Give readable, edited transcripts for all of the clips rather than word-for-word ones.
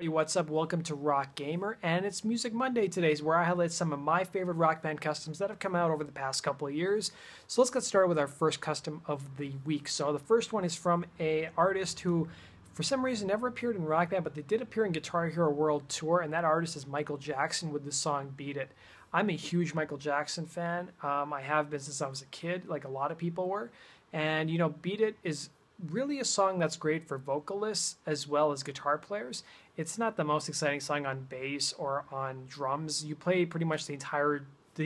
Hey, what's up? Welcome to Rock Gamer, and it's Music Monday today, where I highlight some of my favorite rock band customs that have come out over the past couple of years. So let's get started with our first custom of the week. So the first one is from an artist who, for some reason, never appeared in Rock Band, but they did appear in Guitar Hero World Tour, and that artist is Michael Jackson with the song "Beat It." I'm a huge Michael Jackson fan. I have been since I was a kid, like a lot of people were, and "Beat It" is really a song that's great for vocalists as well as guitar players. It's not the most exciting song on bass or on drums. You play pretty much the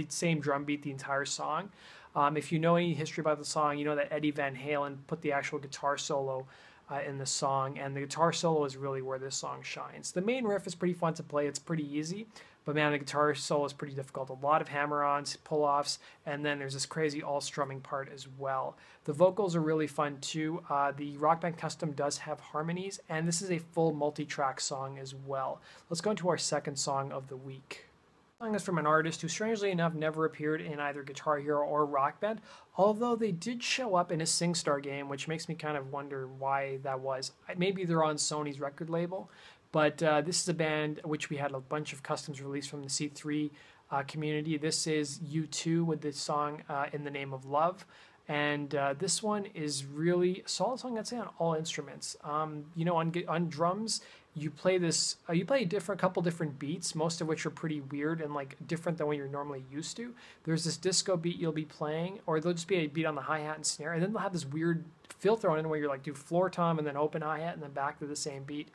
same drum beat the entire song. If you know any history about the song, you know that Eddie Van Halen put the actual guitar solo in the song, and the guitar solo is really where this song shines. The main riff is pretty fun to play. It's pretty easy, but man, the guitar solo is pretty difficult. A lot of hammer-ons, pull-offs, and then there's this crazy all-strumming part as well. The vocals are really fun too. The Rock Band custom does have harmonies, and this is a full multi-track song as well. Let's go into our second song of the week. Song is from an artist who, strangely enough, never appeared in either Guitar Hero or Rock Band, although they did show up in a SingStar game, which makes me kind of wonder why that was. Maybe they're on Sony's record label, but this is a band which we had a bunch of customs released from the C3 community. This is U2 with the song In the Name of Love. And this one is really a solid song, I'd say, on all instruments. On drums, you play this. You play a couple different beats, most of which are pretty weird and like different than what you're normally used to. There's this disco beat you'll be playing, or there'll just be a beat on the hi-hat and snare, and then they'll have this weird fill thrown in where you're like do floor tom and then open hi-hat and then back to the same beat.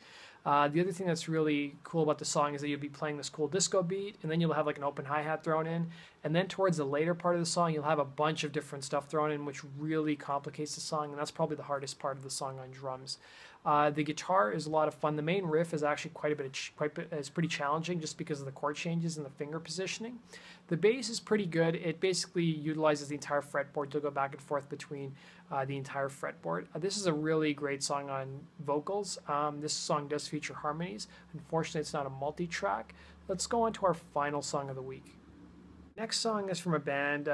The other thing that's really cool about the song is that you'll be playing this cool disco beat, and then you'll have like an open hi-hat thrown in, and then towards the later part of the song, you'll have a bunch of different stuff thrown in, which really complicates the song, and that's probably the hardest part of the song on drums. The guitar is a lot of fun. The main riff is actually it's pretty challenging just because of the chord changes and the finger positioning. The bass is pretty good. It basically utilizes the entire fretboard to go back and forth between the entire fretboard. This is a really great song on vocals. This song does feature harmonies. Unfortunately, it's not a multi-track. Let's go on to our final song of the week. Next song is from a band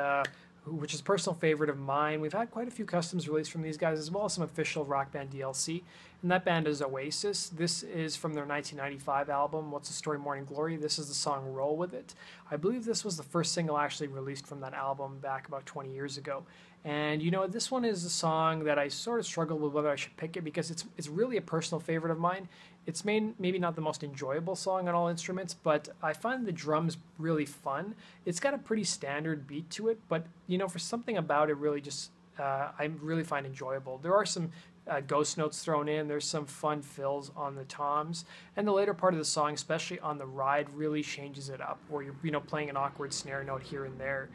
which is a personal favorite of mine. We've had quite a few customs released from these guys, as well as some official Rock Band DLC, and that band is Oasis. This is from their 1995 album, What's the Story, Morning Glory. This is the song Roll With It. I believe this was the first single actually released from that album back about 20 years ago. And this one is a song that I sort of struggled with whether I should pick it because it's really a personal favorite of mine. It's maybe not the most enjoyable song on all instruments, but I find the drums really fun. It's got a pretty standard beat to it, but for something about it really just I really find enjoyable. There are some ghost notes thrown in. There's some fun fills on the toms, and the later part of the song, especially on the ride, really changes it up, where you're playing an awkward snare note here and there.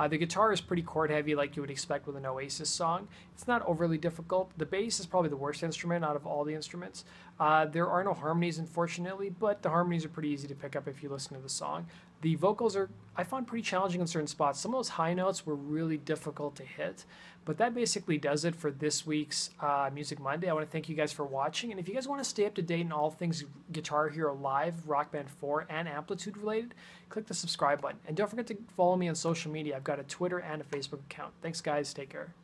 The guitar is pretty chord heavy, like you would expect with an Oasis song. It's not overly difficult. The bass is probably the worst instrument out of all the instruments. There are no harmonies, unfortunately, but the harmonies are pretty easy to pick up if you listen to the song. The vocals I found pretty challenging in certain spots. Some of those high notes were really difficult to hit, but that basically does it for this week's Music Monday. I want to thank you guys for watching, and if you guys want to stay up to date on all things Guitar Hero Live, Rock Band 4, and Amplitude related, click the subscribe button. And don't forget to follow me on social media. I've got a Twitter and a Facebook account. Thanks, guys. Take care.